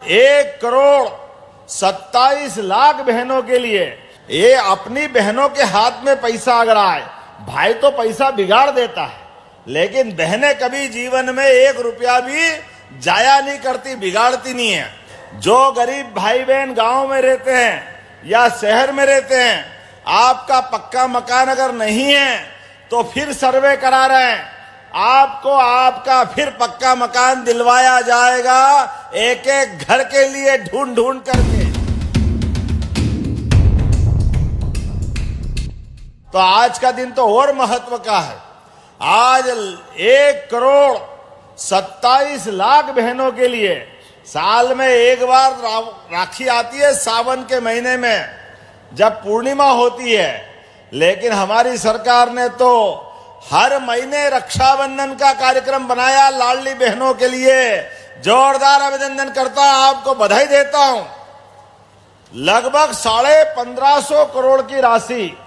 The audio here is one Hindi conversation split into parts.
1,27,00,000 बहनों के लिए ये अपनी बहनों के हाथ में पैसा अगर आए, भाई तो पैसा बिगाड़ देता है, लेकिन बहनें कभी जीवन में 1 रुपया भी जाया नहीं करती, बिगाड़ती नहीं है। जो गरीब भाई बहन गांव में रहते हैं या शहर में रहते हैं, आपका पक्का मकान अगर नहीं है तो फिर सर्वे करा रहे हैं, आपको आपका फिर पक्का मकान दिलवाया जाएगा, एक एक घर के लिए ढूंढ ढूंढ करके। तो आज का दिन तो और महत्व का है। आज 1,27,00,000 बहनों के लिए साल में एक बार राखी आती है, सावन के महीने में जब पूर्णिमा होती है, लेकिन हमारी सरकार ने तो हर महीने रक्षाबंधन का कार्यक्रम बनाया लाडली बहनों के लिए। जोरदार अभिनंदन करता हूं, आपको बधाई देता हूं। लगभग 1550 करोड़ की राशि,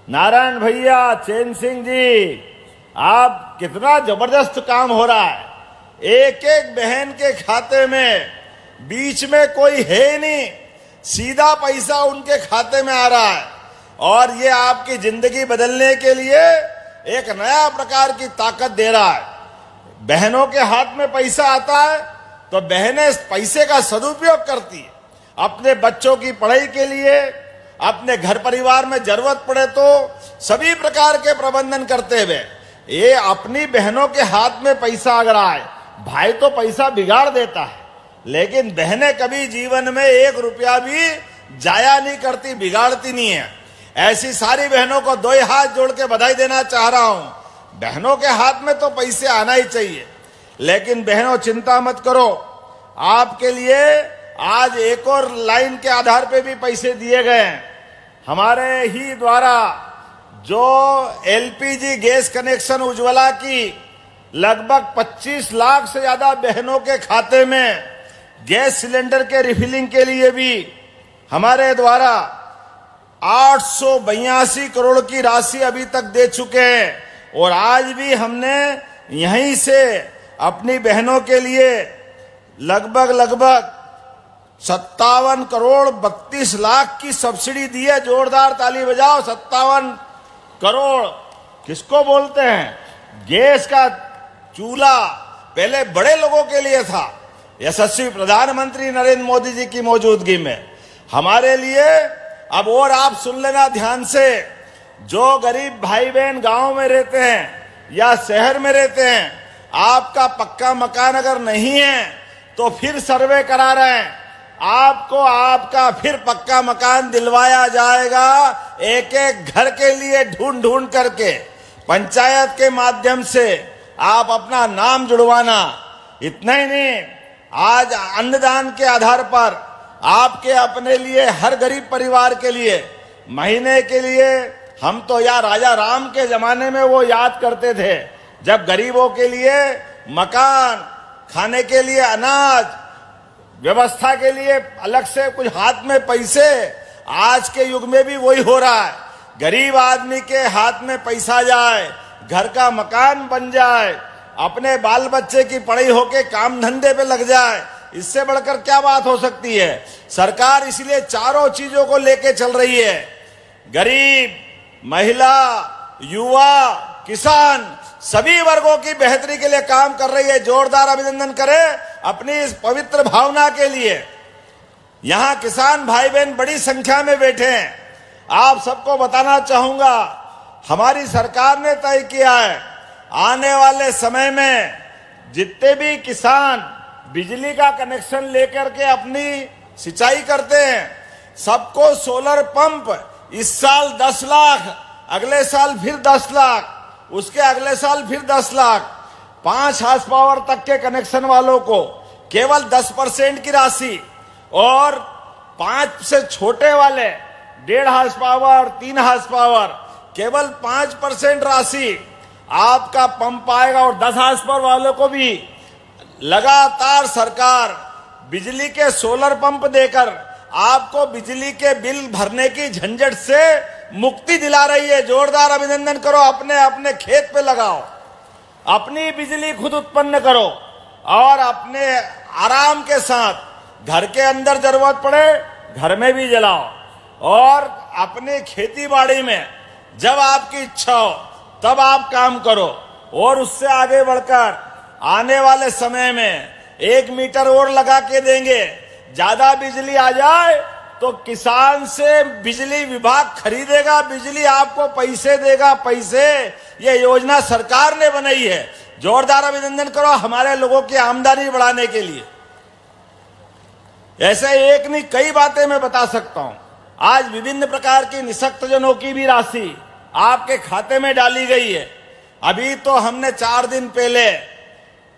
नारायण भैया, चैन सिंह जी, आप कितना जबरदस्त काम हो रहा है। एक एक बहन के खाते में, बीच में कोई है नहीं, सीधा पैसा उनके खाते में आ रहा है, और ये आपकी जिंदगी बदलने के लिए एक नया प्रकार की ताकत दे रहा है। बहनों के हाथ में पैसा आता है तो बहनें इस पैसे का सदुपयोग करती है, अपने बच्चों की पढ़ाई के लिए, अपने घर परिवार में जरूरत पड़े तो सभी प्रकार के प्रबंधन करते हुए। ये अपनी बहनों के हाथ में पैसा अगर आए, भाई तो पैसा बिगाड़ देता है, लेकिन बहनें कभी जीवन में 1 रुपया भी जाया नहीं करती, बिगाड़ती नहीं है। ऐसी सारी बहनों को 2 हाथ जोड़ के बधाई देना चाह रहा हूं। बहनों के हाथ में तो पैसे आना ही चाहिए, लेकिन बहनों चिंता मत करो, आपके लिए आज एक और लाइन के आधार पे भी पैसे दिए गए हैं। हमारे ही द्वारा जो एलपीजी गैस कनेक्शन उज्ज्वला की लगभग 25 लाख से ज्यादा बहनों के खाते में गैस सिलेंडर के रिफिलिंग के लिए भी हमारे द्वारा 882 करोड़ की राशि अभी तक दे चुके हैं, और आज भी हमने यहीं से अपनी बहनों के लिए लगभग 57 करोड़ 32 लाख की सब्सिडी दी है। जोरदार ताली बजाओ। 57 करोड़ किसको बोलते हैं? गैस का चूल्हा पहले बड़े लोगों के लिए था, यशस्वी प्रधानमंत्री नरेंद्र मोदी जी की मौजूदगी में हमारे लिए। अब और आप सुन लेना ध्यान से, जो गरीब भाई बहन गांव में रहते हैं या शहर में रहते हैं, आपका पक्का मकान अगर नहीं है तो फिर सर्वे करा रहे हैं, आपको आपका फिर पक्का मकान दिलवाया जाएगा, एक एक घर के लिए ढूंढ ढूंढ करके। पंचायत के माध्यम से आप अपना नाम जुड़वाना। इतना ही नहीं, आज अन्नदान के आधार पर आपके अपने लिए, हर गरीब परिवार के लिए महीने के लिए, हम तो यार राजा राम के जमाने में वो याद करते थे, जब गरीबों के लिए मकान, खाने के लिए अनाज, व्यवस्था के लिए अलग से कुछ हाथ में पैसे। आज के युग में भी वही हो रहा है, गरीब आदमी के हाथ में पैसा जाए, घर का मकान बन जाए, अपने बाल बच्चे की पढ़ाई होके काम धंधे पे लग जाए। इससे बढ़कर क्या बात हो सकती है? सरकार इसलिए चारों चीजों को लेके चल रही है। गरीब, महिला, युवा, किसान, सभी वर्गों की बेहतरी के लिए काम कर रही है। जोरदार अभिनंदन करें अपनी इस पवित्र भावना के लिए। यहां किसान भाई बहन बड़ी संख्या में बैठे हैं। आप सबको बताना चाहूंगा, हमारी सरकार ने तय किया है, आने वाले समय में जितने भी किसान बिजली का कनेक्शन लेकर के अपनी सिंचाई करते हैं, सबको सोलर पंप इस साल 10 लाख, अगले साल फिर 10 लाख, उसके अगले साल फिर 10 लाख, 5 हार्स पावर तक के कनेक्शन वालों को केवल 10% की राशि, और 5 से छोटे वाले 1.5 हार्स पावर, 3 हार्स पावर, केवल 5% राशि आपका पंप आएगा। और 10 हार्स पावर वालों को भी लगातार सरकार बिजली के सोलर पंप देकर आपको बिजली के बिल भरने की झंझट से मुक्ति दिला रही है। जोरदार अभिनंदन करो। अपने अपने खेत पे लगाओ, अपनी बिजली खुद उत्पन्न करो और अपने आराम के साथ घर के अंदर जरूरत पड़े घर में भी जलाओ, और अपने खेती बाड़ी में जब आपकी इच्छा हो तब आप काम करो। और उससे आगे बढ़कर आने वाले समय में 1 मीटर और लगा के देंगे। ज्यादा बिजली आ जाए तो किसान से बिजली विभाग खरीदेगा, बिजली आपको पैसे देगा, पैसे। ये योजना सरकार ने बनाई है। जोरदार अभिनंदन करो हमारे लोगों की आमदनी बढ़ाने के लिए। ऐसे एक नहीं कई बातें मैं बता सकता हूं। आज विभिन्न प्रकार की निःशक्तजनों की भी राशि आपके खाते में डाली गई है। अभी तो हमने 4 दिन पहले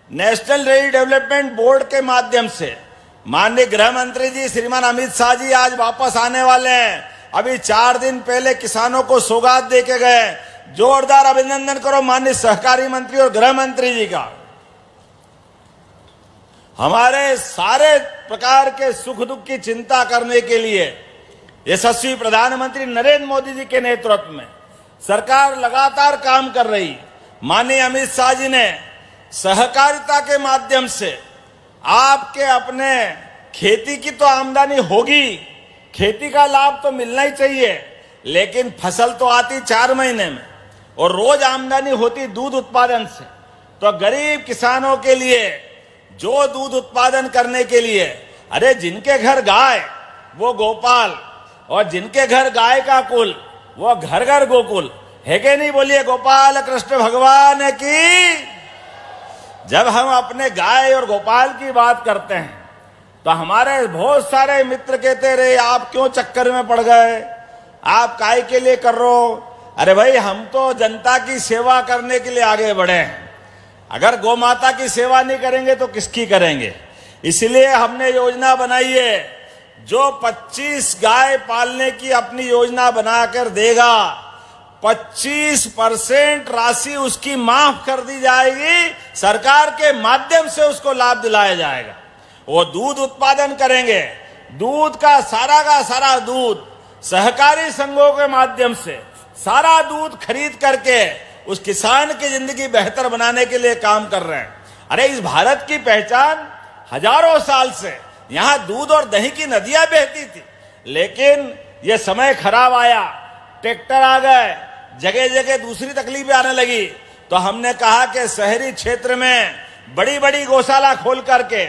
नेशनल रेल डेवलपमेंट बोर्ड के माध्यम से माननीय गृह मंत्री जी श्रीमान अमित शाह जी आज वापस आने वाले हैं। अभी 4 दिन पहले किसानों को सौगात दे के गए। जोरदार अभिनंदन करो माननीय सहकारी मंत्री और गृह मंत्री जी का। हमारे सारे प्रकार के सुख दुख की चिंता करने के लिए यशस्वी प्रधानमंत्री नरेंद्र मोदी जी के नेतृत्व में सरकार लगातार काम कर रही। माननीय अमित शाह जी ने सहकारिता के माध्यम से आपके अपने खेती की तो आमदनी होगी, खेती का लाभ तो मिलना ही चाहिए, लेकिन फसल तो आती 4 महीने में और रोज आमदनी होती दूध उत्पादन से। तो गरीब किसानों के लिए जो दूध उत्पादन करने के लिए, अरे जिनके घर गाय वो गोपाल, और जिनके घर गाय का कुल वो घर घर गोकुल है कि नहीं? बोलिए गोपाल कृष्ण भगवान की। जब हम अपने गाय और गोपाल की बात करते हैं तो हमारे बहुत सारे मित्र कहते रहे आप क्यों चक्कर में पड़ गए, आप काय के लिए कर रहे हो? अरे भाई हम तो जनता की सेवा करने के लिए आगे बढ़े हैं। अगर गौ माता की सेवा नहीं करेंगे तो किसकी करेंगे? इसलिए हमने योजना बनाई है। जो 25 गाय पालने की अपनी योजना बनाकर देगा, 25% राशि उसकी माफ कर दी जाएगी। सरकार के माध्यम से उसको लाभ दिलाया जाएगा। वो दूध उत्पादन करेंगे, दूध का सारा दूध सहकारी संघों के माध्यम से सारा दूध खरीद करके उस किसान की जिंदगी बेहतर बनाने के लिए काम कर रहे हैं। अरे इस भारत की पहचान हजारों साल से यहां दूध और दही की नदियां बहती थी, लेकिन यह समय खराब आया, ट्रैक्टर आ गए, जगह जगह दूसरी तकलीफें आने लगी। तो हमने कहा कि शहरी क्षेत्र में बड़ी बड़ी गौशाला खोल करके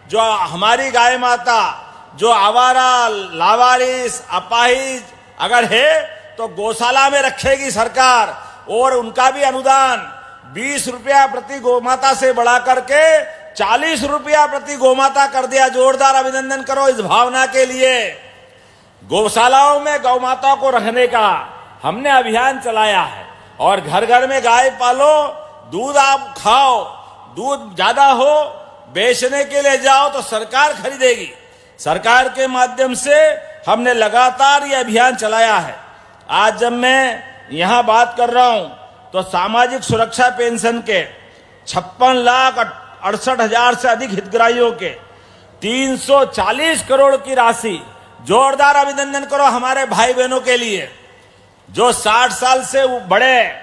जो हमारी गाय माता जो आवारा लावारिस अपाहिज अगर है तो गौशाला में रखेगी सरकार, और उनका भी अनुदान 20 रुपया प्रति गौमाता से बढ़ा करके 40 रुपया प्रति गौमाता कर दिया। जोरदार अभिनंदन करो इस भावना के लिए। गौशालाओं में गौ माता को रखने का हमने अभियान चलाया है, और घर घर में गाय पालो, दूध आप खाओ, दूध ज्यादा हो बेचने के लिए जाओ तो सरकार खरीदेगी। सरकार के माध्यम से हमने लगातार ये अभियान चलाया है। आज जब मैं यहां बात कर रहा हूं तो सामाजिक सुरक्षा पेंशन के 56,68,000 से अधिक हितग्राहियों के 340 करोड़ की राशि। जोरदार अभिनंदन करो हमारे भाई बहनों के लिए जो 60 साल से बड़े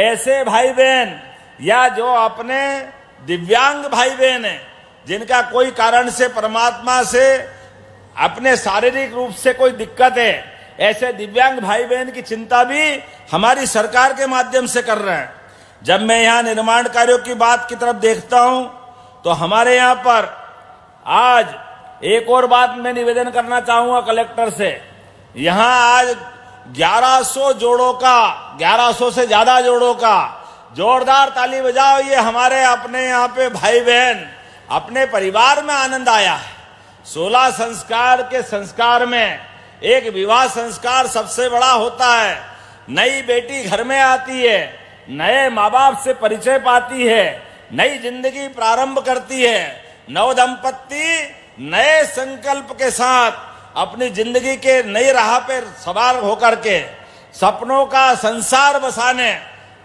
ऐसे भाई बहन या जो अपने दिव्यांग भाई बहन हैं जिनका कोई कारण से परमात्मा से अपने शारीरिक रूप से कोई दिक्कत है, ऐसे दिव्यांग भाई बहन की चिंता भी हमारी सरकार के माध्यम से कर रहे हैं। जब मैं यहाँ निर्माण कार्यों की बात की तरफ देखता हूं तो हमारे यहाँ पर आज एक और बात मैं निवेदन करना चाहूंगा कलेक्टर से। यहाँ आज 1100 जोड़ों का, 1100 से ज्यादा जोड़ों का जोरदार ताली बजाओ। ये हमारे अपने यहाँ पे भाई बहन अपने परिवार में आनंद आया है। 16 संस्कार के संस्कार में एक विवाह संस्कार सबसे बड़ा होता है। नई बेटी घर में आती है, नए माँ बाप से परिचय पाती है, नई जिंदगी प्रारंभ करती है। नव दंपत्ति नए संकल्प के साथ अपनी जिंदगी के नई राह पर सवार होकर के सपनों का संसार बसाने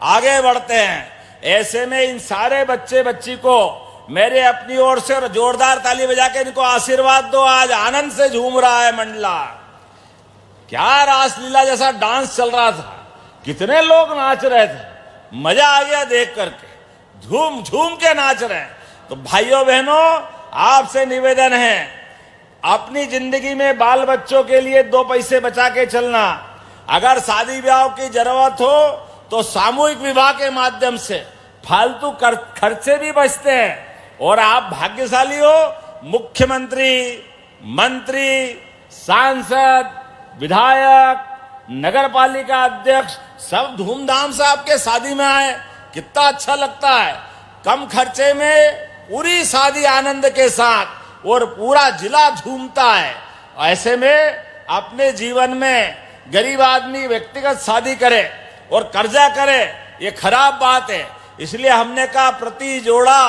आगे बढ़ते हैं। ऐसे में इन सारे बच्चे बच्ची को मेरे अपनी ओर से जोरदार ताली बजा के इनको आशीर्वाद दो। आज आनंद से झूम रहा है मंडला। क्या रासलीला जैसा डांस चल रहा था, कितने लोग नाच रहे थे, मजा आ गया देख करके, झूम झूम के नाच रहे हैं। तो भाइयों बहनों आपसे निवेदन है, अपनी जिंदगी में बाल बच्चों के लिए 2 पैसे बचा के चलना। अगर शादी ब्याह की जरूरत हो तो सामूहिक विवाह के माध्यम से फालतू खर्चे भी बचते हैं। और आप भाग्यशाली हो, मुख्यमंत्री, मंत्री, सांसद, विधायक, नगर पालिका अध्यक्ष सब धूमधाम से आपके शादी में आए, कितना अच्छा लगता है। कम खर्चे में पूरी शादी आनंद के साथ और पूरा जिला झूमता है। ऐसे में अपने जीवन में गरीब आदमी व्यक्तिगत शादी करे और कर्जा करे, ये खराब बात है। इसलिए हमने कहा प्रति जोड़ा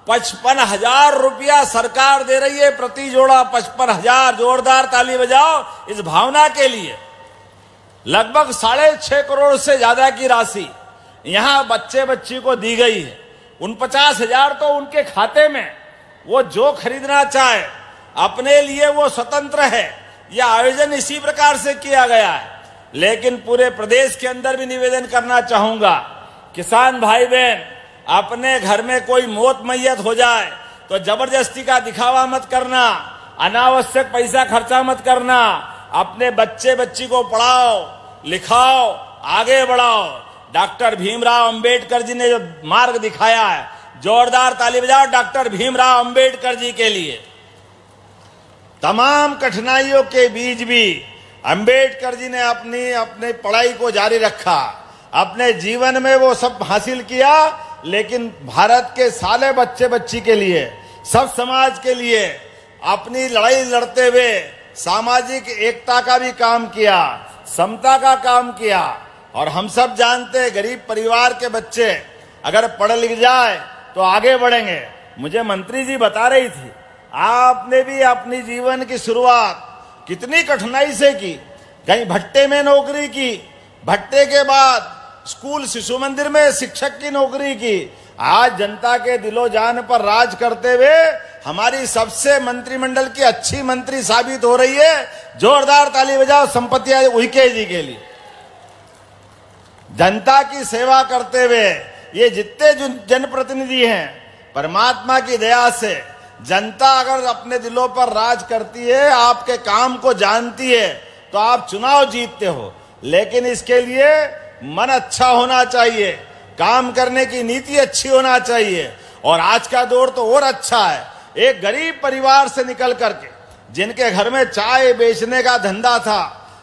55,000 रुपया सरकार दे रही है, प्रति जोड़ा 55,000। जोरदार ताली बजाओ इस भावना के लिए। लगभग 6.5 करोड़ से ज्यादा की राशि यहां बच्चे बच्ची को दी गई है। 49,000 तो उनके खाते में, वो जो खरीदना चाहे अपने लिए वो स्वतंत्र है। यह आयोजन इसी प्रकार से किया गया है। लेकिन पूरे प्रदेश के अंदर भी निवेदन करना चाहूंगा, किसान भाई बहन, अपने घर में कोई मौत मैयत हो जाए तो जबरदस्ती का दिखावा मत करना, अनावश्यक पैसा खर्चा मत करना। अपने बच्चे बच्ची को पढ़ाओ, लिखाओ, आगे बढ़ाओ। डॉक्टर भीमराव अंबेडकर जी ने जो मार्ग दिखाया है, जोरदार ताली बजाओ डॉक्टर भीमराव अंबेडकर जी के लिए। तमाम कठिनाइयों के बीच भी अंबेडकर जी ने अपनी पढ़ाई को जारी रखा, अपने जीवन में वो सब हासिल किया। लेकिन भारत के सारे बच्चे बच्ची के लिए, सब समाज के लिए अपनी लड़ाई लड़ते हुए सामाजिक एकता का भी काम किया, समता का काम किया। और हम सब जानते हैं गरीब परिवार के बच्चे अगर पढ़ लिख जाए तो आगे बढ़ेंगे। मुझे मंत्री जी बता रही थी, आपने भी अपनी जीवन की शुरुआत कितनी कठिनाई से की। कहीं भट्टे में नौकरी की, भट्टे के बाद स्कूल शिशु मंदिर में शिक्षक की नौकरी की। आज जनता के दिलो जान पर राज करते हुए हमारी सबसे मंत्रिमंडल की अच्छी मंत्री साबित हो रही है। जोरदार ताली बजाओ संपत्ति उइके जी के लिए। जनता की सेवा करते हुए ये जितने जनप्रतिनिधि हैं, परमात्मा की दया से जनता अगर अपने दिलों पर राज करती है, आपके काम को जानती है, तो आप चुनाव जीतते हो। लेकिन इसके लिए मन अच्छा होना चाहिए, काम करने की नीति अच्छी होना चाहिए। और आज का दौर तो और अच्छा है। एक गरीब परिवार से निकल करके, जिनके घर में चाय बेचने का धंधा था,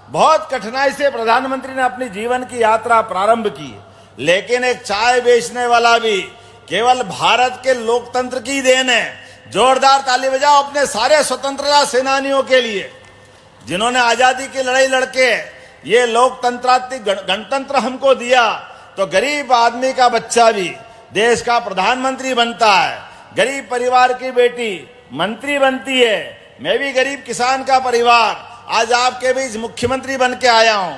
बहुत कठिनाई से प्रधानमंत्री ने अपनी जीवन की यात्रा प्रारंभ की। लेकिन एक चाय बेचने वाला भी केवल भारत के लोकतंत्र की देन है। जोरदार ताली बजाओ अपने सारे स्वतंत्रता सेनानियों के लिए, जिन्होंने आजादी की लड़ाई लड़के ये लोकतंत्रात्मक गणतंत्र हमको दिया। तो गरीब आदमी का बच्चा भी देश का प्रधानमंत्री बनता है, गरीब परिवार की बेटी मंत्री बनती है। मैं भी गरीब किसान का परिवार आज आपके बीच मुख्यमंत्री बन के आया हूं।